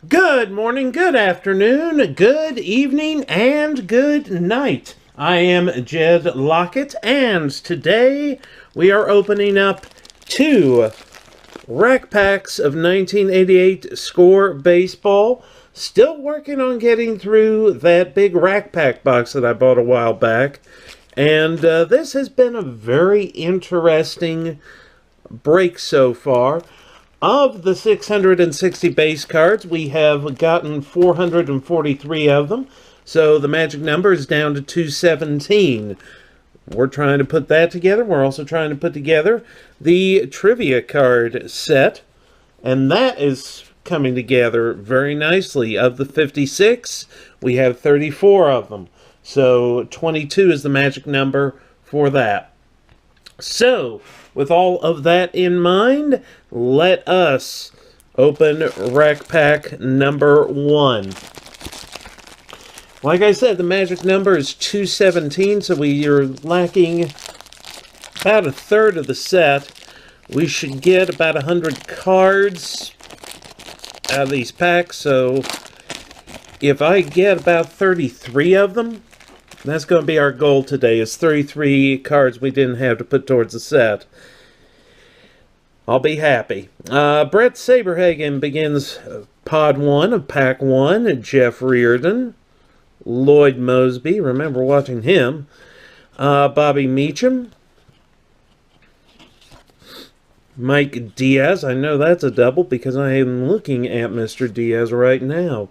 Good morning, good afternoon, good evening, and good night. I am Jed Lockett, and today we are opening up two rack packs of 1988 Score Baseball. Still working on getting through that big rack pack box that I bought a while back. And this has been a very interesting break so far. Of the 660 base cards, we have gotten 443 of them, so the magic number is down to 217. We're trying to put that together. We're also trying to put together the trivia card set, and that is coming together very nicely. Of the 56, we have 34 of them, so 22 is the magic number for that. So, with all of that in mind, let us open rack pack number 1. Like I said, the magic number is 217, so we are lacking about a third of the set. We should get about 100 cards out of these packs, so if I get about 33 of them, that's going to be our goal today, is 33 cards we didn't have to put towards the set. I'll be happy. Brett Saberhagen begins Pod 1 of Pack 1. Jeff Reardon. Lloyd Mosby. Remember watching him. Bobby Meacham. Mike Diaz. I know that's a double because I am looking at Mr. Diaz right now.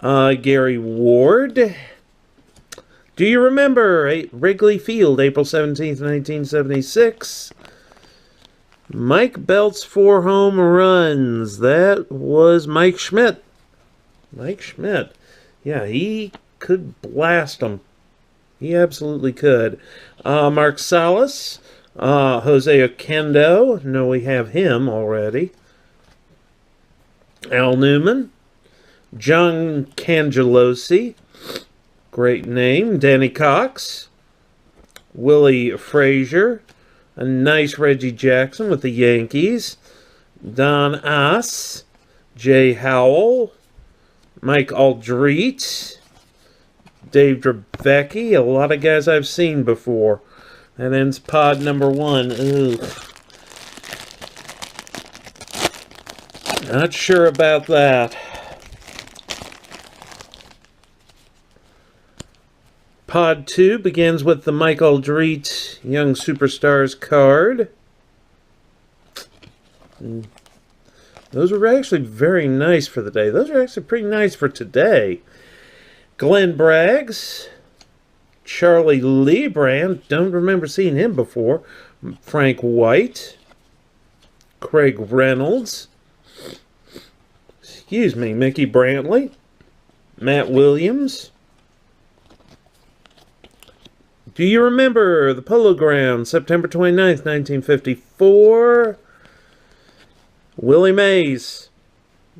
Gary Ward. Do you remember Wrigley Field, April 17th, 1976? Mike Belt's 4 home runs. That was Mike Schmidt. Mike Schmidt. Yeah, he could blast them. He absolutely could. Mark Salas. Jose Oquendo. No, we have him already. Al Newman. John Cangelosi. Great name. Danny Cox. Willie Frazier. A nice Reggie Jackson with the Yankees. Don Ass. Jay Howell. Mike Aldrete. Dave Dravecky. A lot of guys I've seen before. That ends pod number 1. Ugh. Not sure about that. Pod 2 begins with the Mike Aldrete Young Superstars card. Those are actually very nice for the day. Those are actually pretty nice for today. Glenn Braggs. Charlie Lebrand. Don't remember seeing him before. Frank White. Craig Reynolds. Excuse me, Mickey Brantley. Matt Williams. Do you remember the Polo Grounds, September 29th, 1954? Willie Mays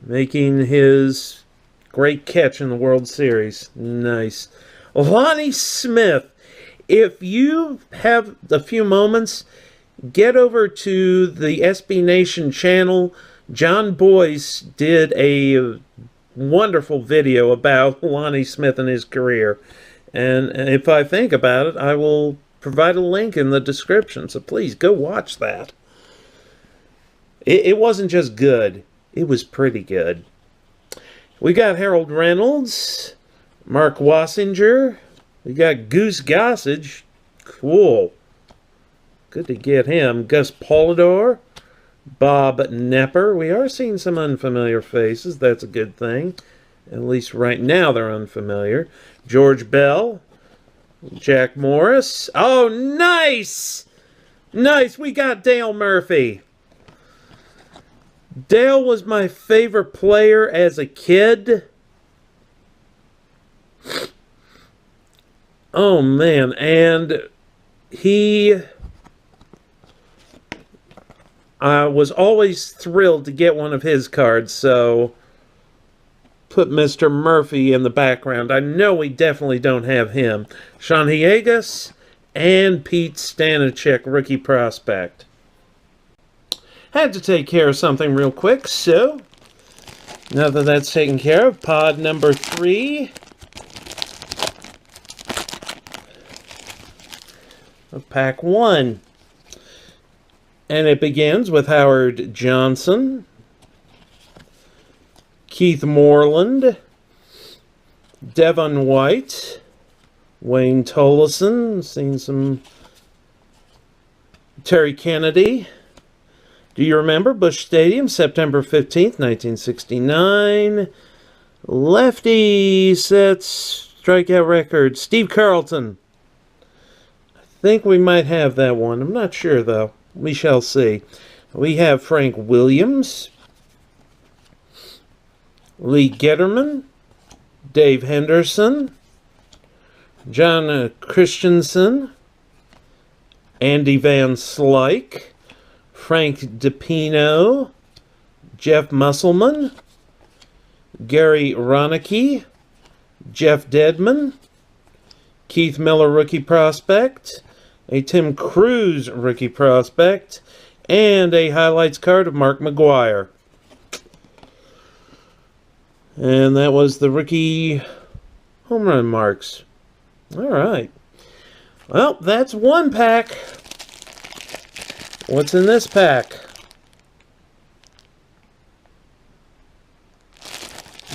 making his great catch in the World Series. Nice. Lonnie Smith. If you have a few moments, get over to the SB Nation channel. John Boyce did a wonderful video about Lonnie Smith and his career. And if I think about it, I will provide a link in the description. So please go watch that. It wasn't just good. It was pretty good. We got Harold Reynolds. Mark Wassinger. We got Goose Gossage. Cool. Good to get him. Gus Polidor. Bob Nepper. We are seeing some unfamiliar faces. That's a good thing. At least right now they're unfamiliar. George Bell. Jack Morris. Oh, nice! Nice, we got Dale Murphy. Dale was my favorite player as a kid. Oh, man, and he... I was always thrilled to get one of his cards, so... put Mr. Murphy in the background. I know we definitely don't have him. Sean Hiegas and Pete Stanachek, rookie prospect. Had to take care of something real quick, so Now that that's taken care of, pod number 3 of pack 1. And it begins with Howard Johnson, Keith Moreland, Devon White, Wayne Tolleson, seen some Terry Kennedy. Do you remember Busch Stadium, September 15th, 1969? Lefty sets strikeout record, Steve Carlton. I think we might have that one. I'm not sure, though. We shall see. We have Frank Williams, Lee Getterman, Dave Henderson, John Christensen, Andy Van Slyke, Frank DiPino, Jeff Musselman, Gary Ronicky, Jeff Dedman, Keith Miller rookie prospect, a Tim Cruz rookie prospect, and a highlights card of Mark McGwire. And that was the rookie home run marks. All right. Well, that's one pack. What's in this pack?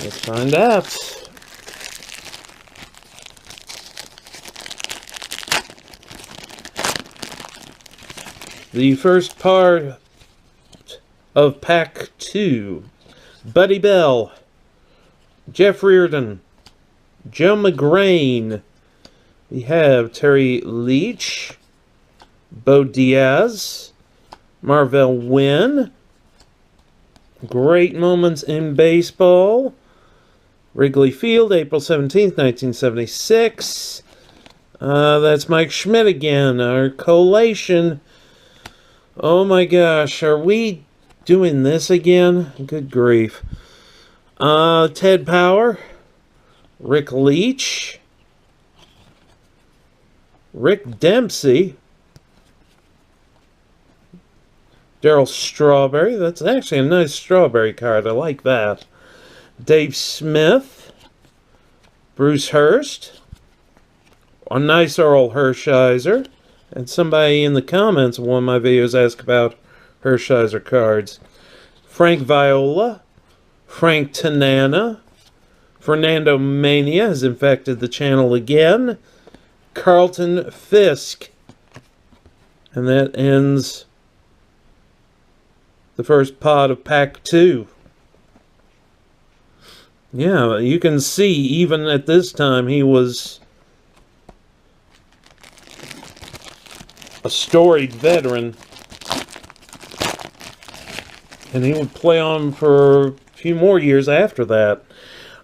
Let's find out. The first part of pack 2. Buddy Bell, Jeff Reardon, Joe McGrain. We have Terry Leach, Bo Diaz, Marvell Wynn. Great moments in baseball. Wrigley Field, April 17th, 1976. That's Mike Schmidt again. Our collation. Oh my gosh, are we doing this again? Good grief. Ted Power, Rick Leach, Rick Dempsey, Darryl Strawberry. That's actually a nice strawberry card. I like that. Dave Smith, Bruce Hurst, a nice Earl Hershiser. And somebody in the comments of one of my videos asked about Hershiser cards. Frank Viola, Frank Tanana, Fernando Mania has infected the channel again, Carlton Fisk. And that ends the first pod of pack 2. Yeah, you can see even at this time he was a storied veteran, and he would play on for a few more years after that.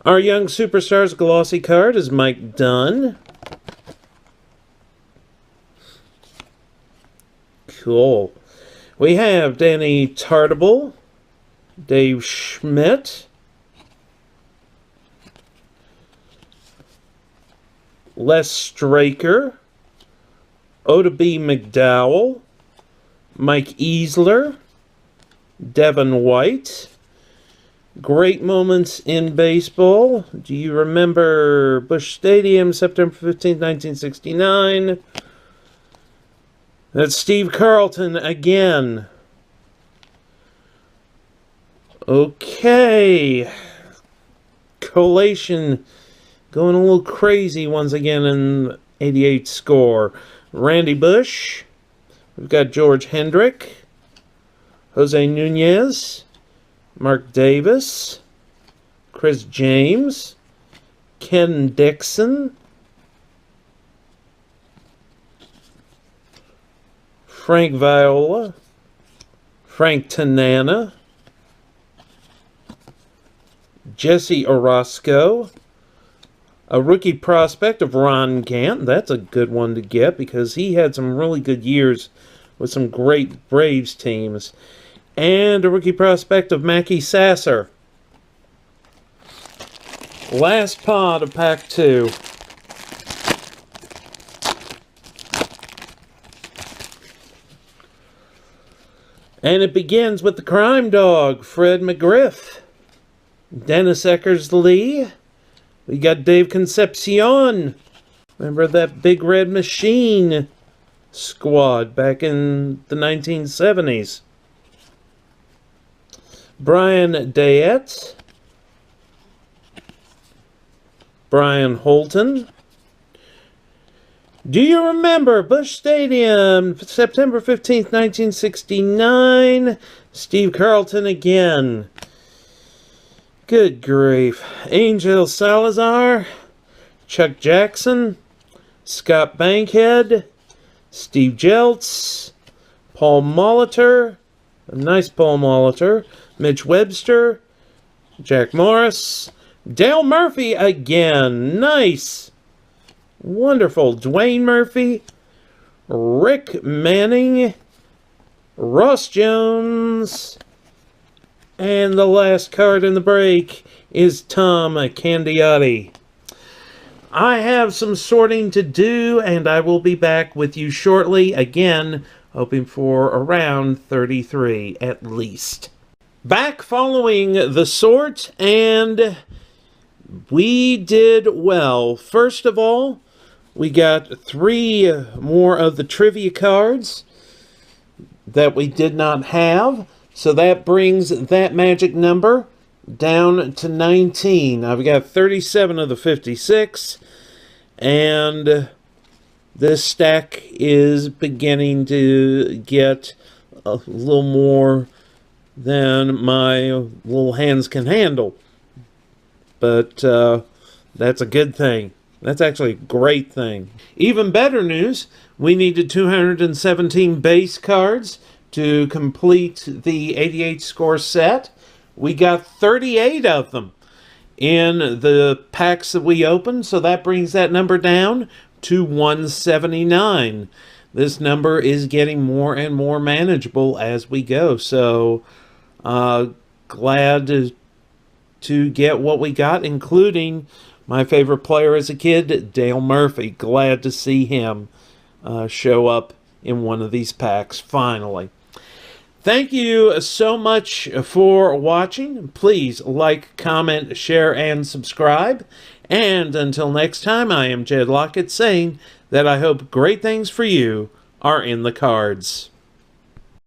Our Young Superstars glossy card is Mike Dunn. Cool. We have Danny Tartable, Dave Schmidt, Les Straker, Oda B. McDowell, Mike Easler, Devon White. Great moments in baseball. Do you remember Busch Stadium, September 15th, 1969? That's Steve Carlton again. Okay. Collation going a little crazy once again in 88 score. Randy Bush, we've got George Hendrick, Jose Nunez, Mark Davis, Chris James, Ken Dixon, Frank Viola, Frank Tanana, Jesse Orozco, a rookie prospect of Ron Gant. That's a good one to get because he had some really good years with some great Braves teams. And a rookie prospect of Mackie Sasser. Last pod of pack 2. And it begins with the crime dog, Fred McGriff. Dennis Eckersley. We got Dave Concepcion. Remember that Big Red Machine squad back in the 1970s. Brian Dayette. Brian Holton. Do you remember Busch Stadium, September 15th, 1969? Steve Carlton again. Good grief. Angel Salazar, Chuck Jackson, Scott Bankhead, Steve Jeltz, Paul Molitor, a nice Paul Molitor, Mitch Webster, Jack Morris, Dale Murphy again, nice, wonderful, Dwayne Murphy, Rick Manning, Ross Jones, and the last card in the break is Tom Candiotti. I have some sorting to do, and I will be back with you shortly, again, hoping for around 33 at least. Back following the sort, and we did well. First of all, we got 3 more of the trivia cards that we did not have. So that brings that magic number down to 19. I've got 37 of the 56. And this stack is beginning to get a little more than my little hands can handle. But that's a good thing. That's actually a great thing. Even better news, we needed 217 base cards to complete the 88 score set. We got 38 of them in the packs that we opened, so that brings that number down to 179. This number is getting more and more manageable as we go, so glad to get what we got, including my favorite player as a kid, Dale Murphy. Glad to see him show up in one of these packs finally. Thank you so much for watching. Please like, comment, share, and subscribe. And until next time, I am Jed Lockett saying that I hope great things for you are in the cards.